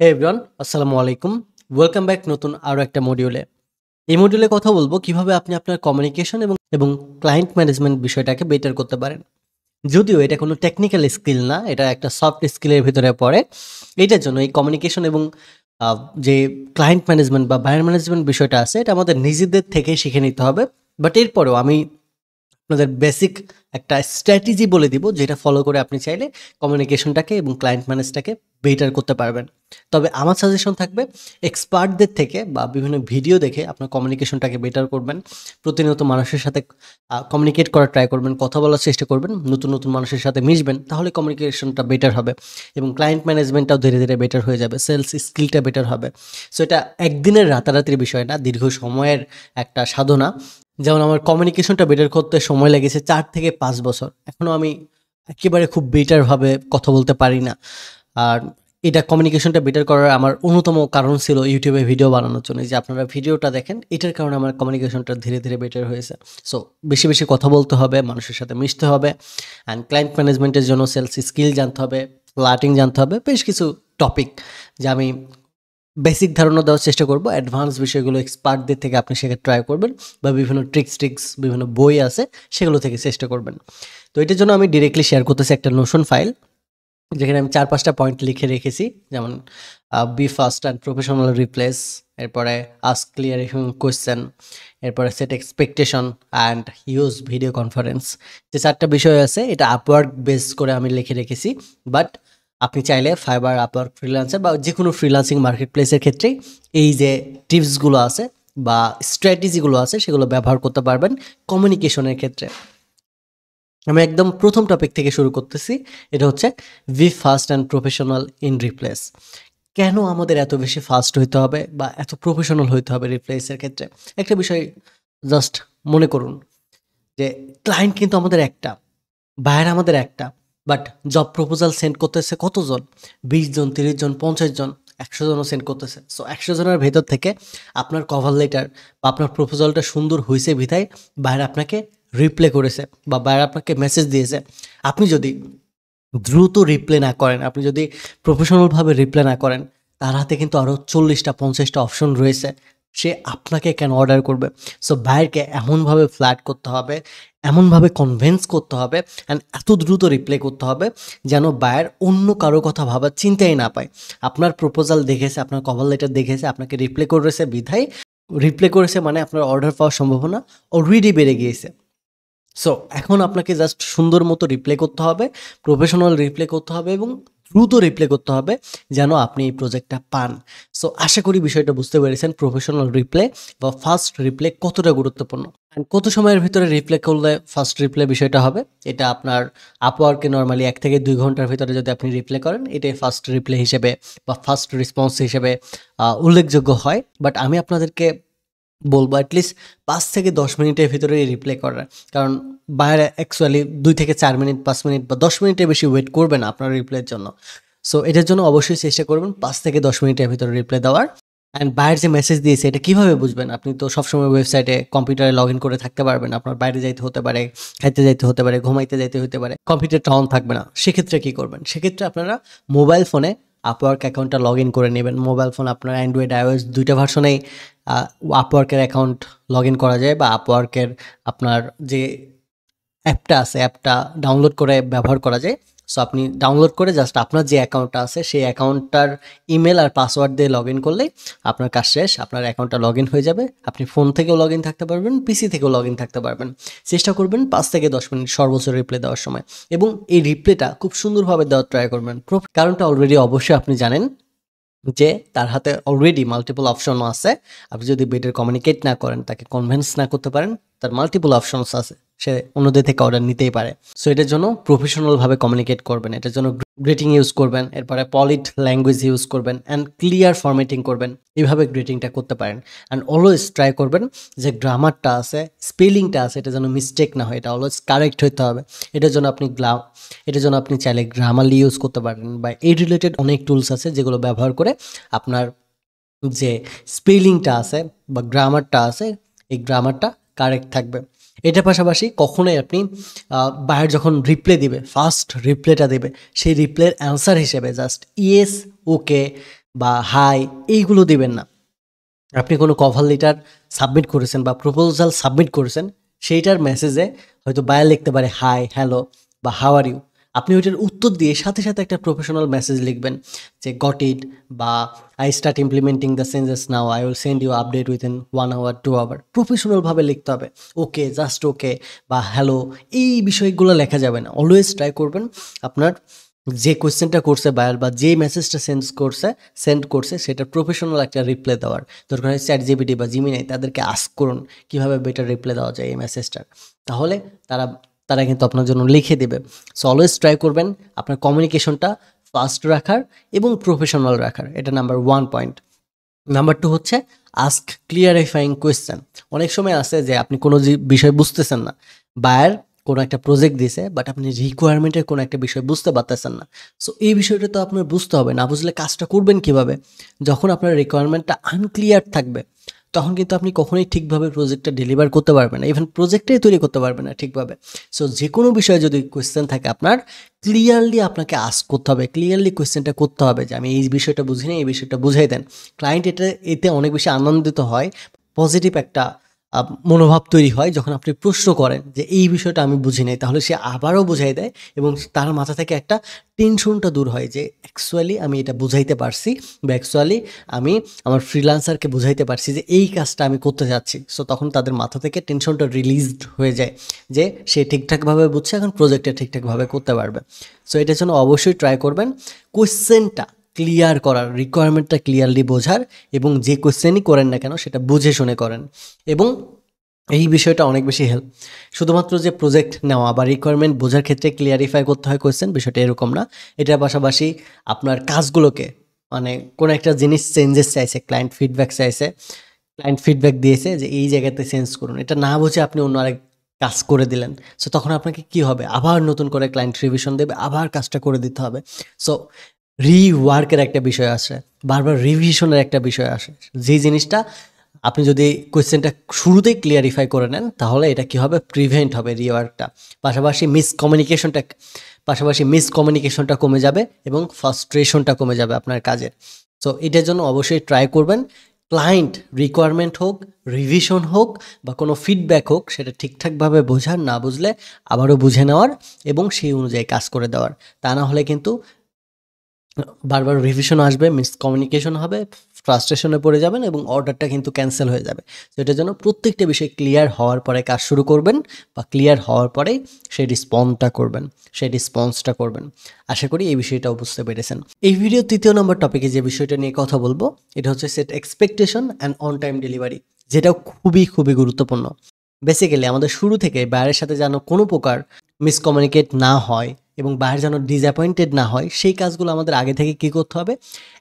Hey everyone, আসসালামু আলাইকুম। Welcome back নতুন আরো একটা মডিউলে। এই মডিউলে কথা বলবো কিভাবে আপনি আপনার কমিউনিকেশন এবং ক্লায়েন্ট ম্যানেজমেন্ট বিষয়টাকে বেটার করতে পারেন। যদিও এটা কোনো টেকনিক্যাল স্কিল না, এটা একটা সফট স্কিলের ভিতরে পড়ে। এটার জন্য এই কমিউনিকেশন এবং আ যে ক্লায়েন্ট ম্যানেজমেন্ট বা বায়ার ম্যানেজমেন্ট বিষয়টা আছে, এটা আমাদের নিজেদের থেকেই শিখে নিতে হবে। বাট এরপরেও আমি আপনাদের বেসিক একটা স্ট্র্যাটেজি বলে দিব, যেটা ফলো করে আপনি চাইলে কমিউনিকেশনটাকে এবং ক্লায়েন্ট ম্যানেজটাকে বেটার করতে পারবেন। তবে আমার সাজেশন থাকবে এক্সপার্টদের থেকে বা বিভিন্ন ভিডিও দেখে আপনার কমিউনিকেশনটাকে বেটার করবেন। প্রতিনিয়ত মানুষের সাথে কমিউনিকেট করার ট্রাই করবেন, কথা বলার চেষ্টা করবেন, নতুন নতুন মানুষের সাথে মিশবেন, তাহলে কমিউনিকেশনটা বেটার হবে এবং ক্লায়েন্ট ম্যানেজমেন্টটাও ধীরে ধীরে বেটার হয়ে যাবে, সেলস স্কিলটা বেটার হবে। সো এটা একদিনের রাতারাতির বিষয় না, দীর্ঘ সময়ের একটা সাধনা। যেমন আমার কমিউনিকেশনটা বেটার করতে সময় লেগেছে ৪ থেকে ৫ বছর। এখনও আমি একেবারে খুব বেটারভাবে কথা বলতে পারি না। আর এটা কমিউনিকেশনটা বেটার করার আমার অন্যতম কারণ ছিল ইউটিউবে ভিডিও বানানোর জন্য। এই যে আপনারা ভিডিওটা দেখেন, এটার কারণে আমার কমিউনিকেশনটা ধীরে ধীরে বেটার হয়েছে। সো বেশি বেশি কথা বলতে হবে, মানুষের সাথে মিশতে হবে, অ্যান্ড ক্লায়েন্ট ম্যানেজমেন্টের জন্য সেলস স্কিল জানতে হবে, ফ্লার্টিং জানতে হবে, বেশ কিছু টপিক যা আমি বেসিক ধারণা দেওয়ার চেষ্টা করব। অ্যাডভান্স বিষয়গুলো এক্সপার্টদের থেকে আপনি শেখার ট্রাই করবেন, বা বিভিন্ন ট্রিক্স বিভিন্ন বই আছে সেগুলো থেকে চেষ্টা করবেন। তো এটার জন্য আমি ডিরেক্টলি শেয়ার করতেছি একটা নোশন ফাইল, যেখানে আমি ৪-৫টা পয়েন্ট লিখে রেখেছি। যেমন be fast and professional replies, এরপরে আস্ক ক্লিয়ারিং কোয়েশ্চেন, এরপরে set expectation and use video conference. যে ৪টা বিষয় আছে, এটা আপওয়ার্ক বেস করে আমি লিখে রেখেছি। বাট আপনি চাইলে ফাইবার, আপওয়ার্ক, ফ্রিল্যান্সার বা যে কোনো ফ্রিল্যান্সিং মার্কেট প্লেসের ক্ষেত্রেই এই যে টিপসগুলো আছে বা স্ট্র্যাটেজিগুলো আছে সেগুলো ব্যবহার করতে পারবেন কমিউনিকেশনের ক্ষেত্রে। আমি একদম প্রথম টপিক থেকে শুরু করতেছি। এটা হচ্ছে be fast and professional in replies. কেন আমাদের এত বেশি ফাস্ট হইতে হবে বা এত প্রফেশনাল হইতে হবে রিপ্লেসের ক্ষেত্রে? একটা বিষয় জাস্ট মনে করুন যে ক্লায়েন্ট কিন্তু আমাদের একটা, বায়ার আমাদের একটা, বাট জব প্রপোজাল সেন্ড করতেছে কতজন? ২০ জন, ৩০ জন, ৫০ জন, ১০০ জনও সেন্ড করতেছে। সো ১০০ জনের ভেতর থেকে আপনার কভার লেটার বা আপনার প্রপোজালটা সুন্দর হইছে বিধায় বায়ার আপনাকে রিপ্লাই করেছে বা বায়ার আপনাকে মেসেজ দিয়েছে। আপনি যদি দ্রুত রিপ্লাই না করেন, আপনি যদি প্রফেশনালভাবে রিপ্লাই না করেন, তার হাতে কিন্তু আরও ৪০টা ৫০টা অপশন রয়েছে। সে আপনাকে কেন অর্ডার করবে? সো বায়ারকে এমনভাবে ফ্ল্যাট করতে হবে, এমনভাবে কনভিন্স করতে হবে, অ্যান্ড এত দ্রুত রিপ্লাই করতে হবে যেন বায়ার অন্য কারো কথা ভাবার চিন্তাই না পায়। আপনার প্রপোজাল দেখেছে, আপনার কভার লেটার দেখেছে, আপনাকে রিপ্লাই করেছে বিধায়, রিপ্লাই করেছে মানে আপনার অর্ডার পাওয়ার সম্ভাবনা অলরেডি বেড়ে গিয়েছে। সো এখন আপনাকে জাস্ট সুন্দর মতো রিপ্লাই করতে হবে, প্রফেশনাল রিপ্লাই করতে হবে এবং দ্রুত রিপ্লাই করতে হবে যেন আপনি এই প্রজেক্টটা পান। সো আশা করি বিষয়টা বুঝতে পেরেছেন, প্রফেশনাল রিপ্লাই বা ফাস্ট রিপ্লাই কতটা গুরুত্বপূর্ণ। অ্যান্ড কত সময়ের ভিতরে রিপ্লাই করলে ফাস্ট রিপ্লাই বিষয়টা হবে, এটা আপনার আপওয়ার্কে নর্মালি ১ থেকে ২ ঘন্টার ভিতরে যদি আপনি রিপ্লাই করেন, এটাই ফাস্ট রিপ্লাই হিসেবে বা ফাস্ট রেসপন্স হিসেবে উল্লেখযোগ্য হয়। বাট আমি আপনাদেরকে বলবো এটলিস্ট ৫ থেকে ১০ মিনিটের ভিতরেই রিপ্লাই করার। কারণ বায়ার অ্যাকচুয়ালি ২ থেকে ৪ মিনিট, ৫ মিনিট বা ১০ মিনিটের বেশি ওয়েট করবে না আপনার রিপ্লাইয়ের জন্য। সো এটার জন্য অবশ্যই চেষ্টা করবেন ৫ থেকে ১০ মিনিটের ভিতরে রিপ্লাই দেওয়ার। অ্যান্ড বায়ার যে মেসেজ দিয়েছে এটা কীভাবে বুঝবেন? আপনি তো সবসময় ওয়েবসাইটে, কম্পিউটারে লগ ইন করে থাকতে পারবেন। আপনার বাইরে যাইতে হতে পারে, খাইতে যাইতে হতে পারে, ঘুমাইতে যাইতে হতে পারে। কম্পিউটারটা অন থাকবে না। সেক্ষেত্রে কী করবেন? সেক্ষেত্রে আপনারা মোবাইল ফোনে আপওয়ার্ক অ্যাকাউন্টটা লগ ইন করে নেবেন। মোবাইল ফোন আপনার অ্যান্ড্রয়েড, আইওএস ২ টা ভার্সনেই আপওয়ার্কের অ্যাকাউন্ট লগ ইন করা যায়, বা আপওয়ার্কের আপনার যে অ্যাপটা আছে, অ্যাপটা ডাউনলোড করে ব্যবহার করা যায়। সো আপনি ডাউনলোড করে জাস্ট আপনার যে অ্যাকাউন্টটা আছে সেই অ্যাকাউন্টটার ইমেল আর পাসওয়ার্ড দিয়ে লগ ইন করলেই আপনার কাজ শেষ। আপনার অ্যাকাউন্টটা লগ ইন হয়ে যাবে। আপনি ফোন থেকেও লগ ইন থাকতে পারবেন, পিসি থেকেও লগ ইন থাকতে পারবেন। চেষ্টা করবেন ৫ থেকে ১০ মিনিট সর্বোচ্চ রিপ্লাই দেওয়ার সময়, এবং এই রিপ্লাইটা খুব সুন্দরভাবে দেওয়ার ট্রাই করবেন। কারণটা অলরেডি অবশ্যই আপনি জানেন যে তার হাতে অলরেডি মাল্টিপল অপশনও আছে। আপনি যদি বেটার কমিউনিকেট না করেন, তাকে কনভিন্স না করতে পারেন, তার মাল্টিপল অপশনস আছে, সে অন্যদের থেকে অর্ডার নিতেই পারে। সো এটার জন্য প্রফেশনালভাবে কমিউনিকেট করবেন, এটার জন্য গ্রিটিং ইউজ করবেন, এরপরে পলিট ল্যাঙ্গুয়েজ ইউজ করবেন, অ্যান্ড ক্লিয়ার ফরম্যাটিং করবেন। এইভাবে গ্রিটিংটা করতে পারেন। অ্যান্ড অলওয়েজ ট্রাই করবেন যে গ্রামারটা আছে, স্পেলিংটা আছে, এটা যেন মিস্টেক না হয়, এটা অলওয়েজ কারেক্ট হইতে হবে। এটার জন্য আপনি চাইলে গ্রামারলি ইউজ করতে পারেন, বা এই রিলেটেড অনেক টুলস আছে যেগুলো ব্যবহার করে আপনার যে স্পেলিংটা আছে বা গ্রামারটা আছে, এই গ্রামারটা কারেক্ট থাকবে। এটার পাশাপাশি কখনোই আপনি বায়ার যখন রিপ্লাই দিবে, ফার্স্ট রিপ্লাইটা দেবে, সেই রিপ্লাইয়ের অ্যান্সার হিসেবে জাস্ট ইয়েস, ওকে বা হাই এইগুলো দিবেন না। আপনি কোনো কভার লেটার সাবমিট করেছেন বা প্রপোজাল সাবমিট করেছেন, সেইটার মেসেজে হয়তো বায়ার লিখতে পারে হাই, হ্যালো বা হাউ আর ইউ। আপনি ওইটার উত্তর দিয়ে সাথে সাথে একটা প্রফেশনাল মেসেজ লিখবেন যে গট ইট, বা I start implementing the changes now, I will send you update within 1 hour 2 hour. প্রফেশনালভাবে লিখতে হবে, ওকে, জাস্ট ওকে বা হ্যালো, এই বিষয়গুলো লেখা যাবে না। অলওয়েজ ট্রাই করবেন আপনার যে কোয়েশ্চেনটা করছে বায়ার বা যে মেসেজটা সেন্ড করছে সেটা প্রফেশনাল একটা রিপ্লাই দেওয়ার। দরকার হয় চ্যাট জিপিটি বা জিমিনাই, তাদেরকে আস্ক করুন কীভাবে বেটার রিপ্লাই দেওয়া যায় এই মেসেজটার। তাহলে তারা তারা কিন্তু আপনার জন্য লিখে দেবে। সো অলওয়েজ ট্রাই করবেন আপনার কমিউনিকেশনটা ফাস্ট রাখার এবং প্রফেশনাল রাখার। এটা নাম্বার 1 পয়েন্ট। নাম্বার 2 হচ্ছে আস্ক ক্লিয়ারিফাইং কোয়েশ্চেন। অনেক সময় আছে যে আপনি কোনো বিষয় বুঝতেছেন না, বায়ার কোনো একটা প্রজেক্ট দিছে বাট আপনি রিকোয়ারমেন্টের কোনো একটা বিষয় বুঝতে পারতেছেন না। সো এই বিষয়টা তো আপনার বুঝতে হবে, না বুঝলে কাজটা করবেন কিভাবে? যখন আপনার রিকোয়ারমেন্টটা আনক্লিয়ার থাকবে তখন কিন্তু আপনি কখনোই ঠিকভাবে প্রজেক্টটা ডেলিভার করতে পারবেন না, ইভেন প্রজেক্টটাই তৈরি করতে পারবেন না ঠিকভাবে। সো যে কোনো বিষয়ে যদি কোয়েশ্চেন থাকে আপনার, ক্লিয়ারলি আপনাকে আস্ক করতে হবে, ক্লিয়ারলি কোয়েশ্চেনটা করতে হবে যে আমি এই বিষয়টা বুঝি না, এই বিষয়টা বুঝাই দেন। ক্লায়েন্ট এতে অনেক বেশি আনন্দিত হয়, পজিটিভ একটা মনোভাব তৈরি হয় যখন আপনি প্রশ্ন করেন যে এই বিষয়টা আমি বুঝি নাই, তাহলে সে আবারও বুঝাই দেয় এবং তার মাথা থেকে একটা টেনশনটা দূর হয় যে অ্যাকচুয়ালি আমি এটা বুঝাইতে পারছি, বা অ্যাকচুয়ালি আমি আমার ফ্রিল্যান্সারকে বুঝাইতে পারছি যে এই কাজটা আমি করতে যাচ্ছি। সো তখন তাদের মাথা থেকে টেনশনটা রিলিজড হয়ে যায় যে সে ঠিকঠাকভাবে বুঝছে, এখন প্রজেক্টটা ঠিকঠাকভাবে করতে পারবে। সো এটার জন্য অবশ্যই ট্রাই করবেন কোয়েশ্চেনটা ক্লিয়ার করার, রিকোয়ারমেন্টটা ক্লিয়ারলি বোঝার, এবং যে কোয়েশ্চেনই করেন না কেন সেটা বুঝে শুনে করেন। এবং এই বিষয়টা অনেক বেশি শুধুমাত্র যে প্রজেক্ট নেওয়া বা রিকোয়ারমেন্ট বোঝার ক্ষেত্রে ক্লিয়ারিফাই করতে হয় কোয়েশ্চেন, বিষয়টা এরকম না। এটার পাশাপাশি আপনার কাজগুলোকে, মানে কোনো একটা জিনিস চেঞ্জেস চাইছে, ক্লায়েন্ট ফিডব্যাক দিয়েছে যে এই জায়গাতে চেঞ্জ করুন, এটা না বুঝে আপনি অন্য আরেক কাজ করে দিলেন। সো তখন আপনাকে কি হবে, আবার নতুন করে ক্লায়েন্ট রিভিশন দেবে, আবার কাজটা করে দিতে হবে। সো রিওয়ার্কের একটা বিষয় আসে, বারবার রিভিশনের একটা বিষয় আসে। যেই জিনিসটা আপনি যদি কোয়েশ্চেনটা শুরুতেই ক্লিয়ারিফাই করে নেন তাহলে এটা কি হবে, প্রিভেন্ট হবে রিওয়ার্কটা। পাশাপাশি মিসকমিউনিকেশনটা কমে যাবে এবং ফ্রাস্ট্রেশনটা কমে যাবে আপনার কাজের। সো এটার জন্য অবশ্যই ট্রাই করবেন ক্লায়েন্ট রিকোয়ারমেন্ট হোক, রিভিশন হোক বা কোনো ফিডব্যাক হোক, সেটা ঠিকঠাকভাবে বোঝার, না বুঝলে আবারও বুঝে নেওয়ার এবং সেই অনুযায়ী কাজ করে দেওয়ার। তা না হলে কিন্তু বারবার রিভিশন আসবে, মিসকমিউনিকেশন হবে, ফ্রাস্ট্রেশনে পড়ে যাবেন এবং অর্ডারটা কিন্তু ক্যান্সেল হয়ে যাবে। তো এটার জন্য প্রত্যেকটা বিষয় ক্লিয়ার হওয়ার পরে কাজ শুরু করবেন, বা ক্লিয়ার হওয়ার পরেই সেই রেসপন্সটা করবেন। আশা করি এই বিষয়টাও বুঝতে পেরেছেন। এই ভিডিও 3 নম্বর টপিকে যে বিষয়টা নিয়ে কথা বলবো এটা হচ্ছে set expectation and on time delivery, যেটাও খুবই খুবই গুরুত্বপূর্ণ। বেসিক্যালি আমাদের শুরু থেকে বাইরের সাথে যেন কোনো প্রকার মিসকমিউনিকেট না হয় এবং বাইরে যেন ডিসঅ্যাপয়েন্টেড না হয়, সেই কাজগুলো আমাদের আগে থেকে কী করতে হবে,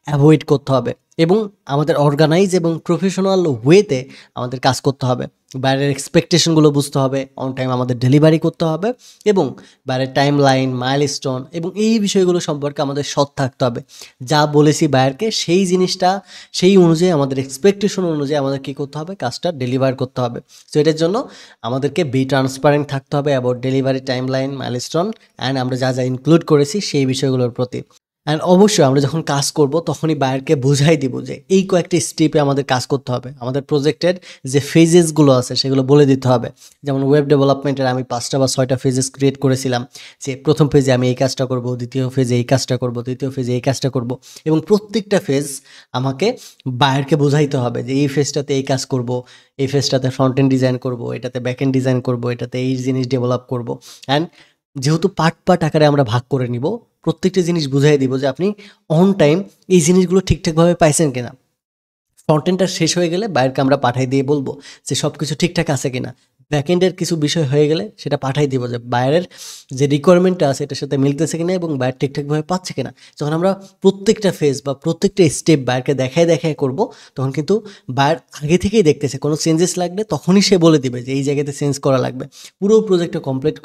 অ্যাভয়েড করতে হবে এবং আমাদের অর্গানাইজ এবং প্রফেশনাল ওয়েতে আমাদের কাজ করতে হবে। বাইরের এক্সপেকটেশনগুলো বুঝতে হবে, অন টাইম আমাদের ডেলিভারি করতে হবে এবং বাইরের টাইম লাইন, মাইলস্টোন এবং এই বিষয়গুলো সম্পর্কে আমাদের সৎ থাকতে হবে। যা বলেছি বায়ারকে সেই জিনিসটা সেই অনুযায়ী, আমাদের এক্সপেকটেশন অনুযায়ী আমাদের কী করতে হবে, কাজটা ডেলিভার করতে হবে। সো এটার জন্য আমাদেরকে বি ট্রান্সপারেন্ট থাকতে হবে about delivery time line, milestone and আমরা যা যা ইনক্লুড করেছি সেই বিষয়গুলোর প্রতি। অ্যান্ড অবশ্যই আমরা যখন কাজ করব তখনই বায়ারকে বুঝাই দিব যে এই কয়েকটি স্টেপে আমাদের কাজ করতে হবে। আমাদের প্রজেক্টের যে ফেজেসগুলো আছে সেগুলো বলে দিতে হবে। যেমন ওয়েব ডেভেলপমেন্টের আমি 5টা বা 6টা ফেজেস ক্রিয়েট করেছিলাম, যে প্রথম ফেজে আমি এই কাজটা করব, দ্বিতীয় ফেজে এই কাজটা করব, তৃতীয় ফেজে এই কাজটা করব, এবং প্রত্যেকটা ফেজ আমাকে বায়ারকে বোঝাইতে হবে যে এই ফেজটাতে এই কাজ করব, এই ফেজটাতে ফ্রন্ট এন্ড ডিজাইন করব, এটাতে ব্যাক এন্ড ডিজাইন করব, এটাতে এই জিনিস ডেভেলপ করব। অ্যান্ড যেহেতু পার্ট আকারে আমরা ভাগ করে নিব, প্রত্যেকটা জিনিস বুঝাই দিব যে আপনি অন টাইম এই জিনিসগুলো ঠিকঠাকভাবে পাইছেন কিনা। ফ্রন্ট এন্ডটা শেষ হয়ে গেলে বায়ারকে আমরা পাঠাই দিয়ে বলবো যে সব কিছু ঠিকঠাক আছে কিনা। ব্যাকএন্ডের কিছু বিষয় হয়ে গেলে সেটা পাঠাই দিব যে বায়ারের যে রিকোয়ারমেন্টটা আছে এটার সাথে মিলতেছে কিনা এবং বায়ার ঠিকঠাকভাবে পাচ্ছে কিনা। যখন আমরা প্রত্যেকটা ফেজ বা প্রত্যেকটা স্টেপ বায়ারকে দেখায় করব, তখন কিন্তু বায়ার আগে থেকেই দেখতেছে কোনো চেঞ্জেস লাগলে তখনই সে বলে দিবে যে এই জায়গাতে চেঞ্জ করা লাগবে। পুরো প্রজেক্টটা কমপ্লিট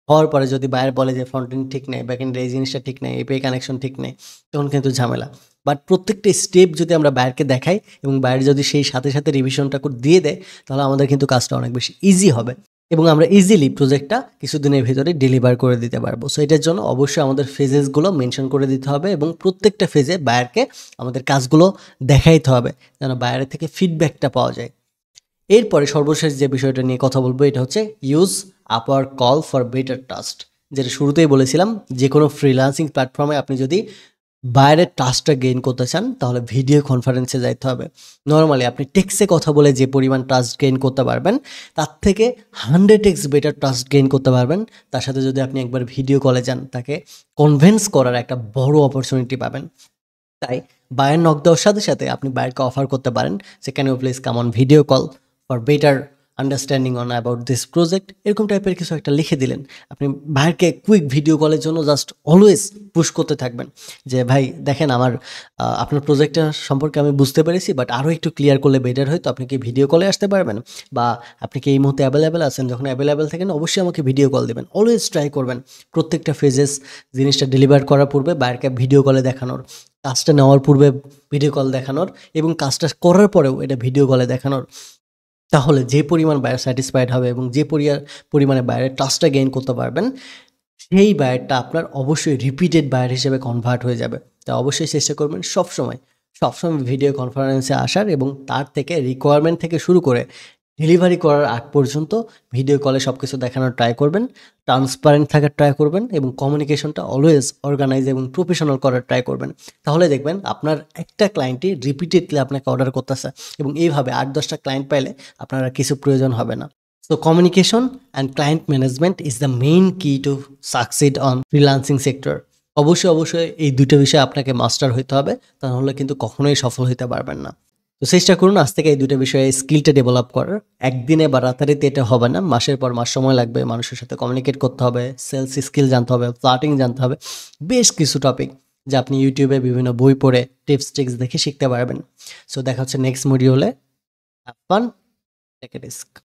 হওয়ার পরে যদি বায়ার বলে যে ফ্রন্ট এন্ড ঠিক নেই, ব্যাকএন্ডের এই জিনিসটা ঠিক নেই, এপিআই কানেকশন ঠিক নেই, তখন কিন্তু ঝামেলা। বাট প্রত্যেকটা স্টেপ যদি আমরা বায়ারকে দেখাই এবং বায়ার যদি সেই সাথে সাথে রিভিশনটা দিয়ে দেয়, তাহলে আমাদের কিন্তু কাজটা অনেক বেশি ইজি হবে। এবং আমরা ইজিলি প্রজেক্টটা কিছুদিনের ভেতরে ডেলিভার করে দিতে পারবো। সো এটার জন্য অবশ্যই আমাদের ফেজেসগুলো মেনশন করে দিতে হবে এবং প্রত্যেকটা ফেজে বায়ারকে আমাদের কাজগুলো দেখাইতে হবে যেন বায়ারের থেকে ফিডব্যাকটা পাওয়া যায়। এরপরে সর্বশেষ যে বিষয়টা নিয়ে কথা বলবো এটা হচ্ছে use Upwork call for better trust. যেটা শুরুতেই বলেছিলাম, যে কোনো ফ্রিল্যান্সিং প্ল্যাটফর্মে আপনি যদি বাইরের ট্রাস্টটা গেইন করতে চান তাহলে ভিডিও কনফারেন্সে যাইতে হবে। নর্মালি আপনি টেক্সে কথা বলে যে পরিমাণ ট্রাস্ট গেইন করতে পারবেন তার থেকে 100x বেটার ট্রাস্ট গেইন করতে পারবেন। তার সাথে যদি আপনি একবার ভিডিও কলে যান তাকে কনভিন্স করার একটা বড় অপরচুনিটি পাবেন। তাই বায়ার নক দেওয়ার সাথে সাথে আপনি বায়ারকে অফার করতে পারেন যে can you please come on video call for better understanding on about this project, এরকম টাইপের কিছু একটা লিখে দিলেন। আপনি বায়ারকে কুইক ভিডিও কলের জন্য জাস্ট অলওয়েজ পুশ করতে থাকবেন যে ভাই দেখেন আমার আপনার প্রজেক্টটা সম্পর্কে আমি বুঝতে পেরেছি, বাট আরও একটু ক্লিয়ার করলে বেটার হয়, তো আপনি কি ভিডিও কলে আসতে পারবেন, বা আপনি কি এই মুহূর্তে অ্যাভেলেবেল আছেন, যখন অ্যাভেলেবেল থাকেন অবশ্যই আমাকে ভিডিও কল দেবেন। অলওয়েজ ট্রাই করবেন প্রত্যেকটা ফেজেস জিনিসটা ডেলিভার করার পূর্বে বায়ারকে ভিডিও কলে দেখানোর, কাজটা নেওয়ার পূর্বে ভিডিও কল দেখানোর এবং কাজটা করার পরেও এটা ভিডিও কলে দেখানোর। তাহলে যে পরিমাণ বায়ার স্যাটিসফাইড হবে এবং যে পরিমাণে বায়ারের ট্রাস্টটা গেইন করতে পারবেন সেই বায়ারটা আপনার অবশ্যই রিপিটেড বায়ার হিসেবে কনভার্ট হয়ে যাবে। তা অবশ্যই চেষ্টা করবেন সবসময় ভিডিও কনফারেন্সে আসার এবং তার থেকে রিকোয়ারমেন্ট থেকে শুরু করে ডেলিভারি করার আগ পর্যন্ত ভিডিও কলে সব কিছু দেখানোর ট্রাই করবেন, ট্রান্সপারেন্ট থাকার ট্রাই করবেন এবং কমিউনিকেশনটা অলওয়েজ অর্গানাইজ এবং প্রফেশনাল করার ট্রাই করবেন। তাহলে দেখবেন আপনার একটা ক্লায়েন্টই রিপিটেডলি আপনাকে অর্ডার করতেছে এবং এইভাবে 8-10টা ক্লায়েন্ট পাইলে আপনার আর কিছু প্রয়োজন হবে না। So communication and client management is the main key to succeed on freelancing sector. অবশ্যই এই দুটো বিষয় আপনাকে মাস্টার হইতে হবে, তাহলে কিন্তু কখনোই সফল হতে পারবেন না। তো চেষ্টা করুন আজ থেকে এই দুটো বিষয়ে স্কিলটা ডেভেলপ করার। একদিনে বা রাতারাতি এটা হবে না, মাসের পর মাস সময় লাগবে। মানুষের সাথে কমিউনিকেট করতে হবে, সেলস স্কিল জানতে হবে, ফ্লার্টিং জানতে হবে, বেশ কিছু টপিক যা আপনি ইউটিউবে বিভিন্ন বই পড়ে টিপস ট্রিক্স দেখে শিখতে পারবেন। সো দেখা হচ্ছে নেক্সট মডিউলে। Have fun, take a risk.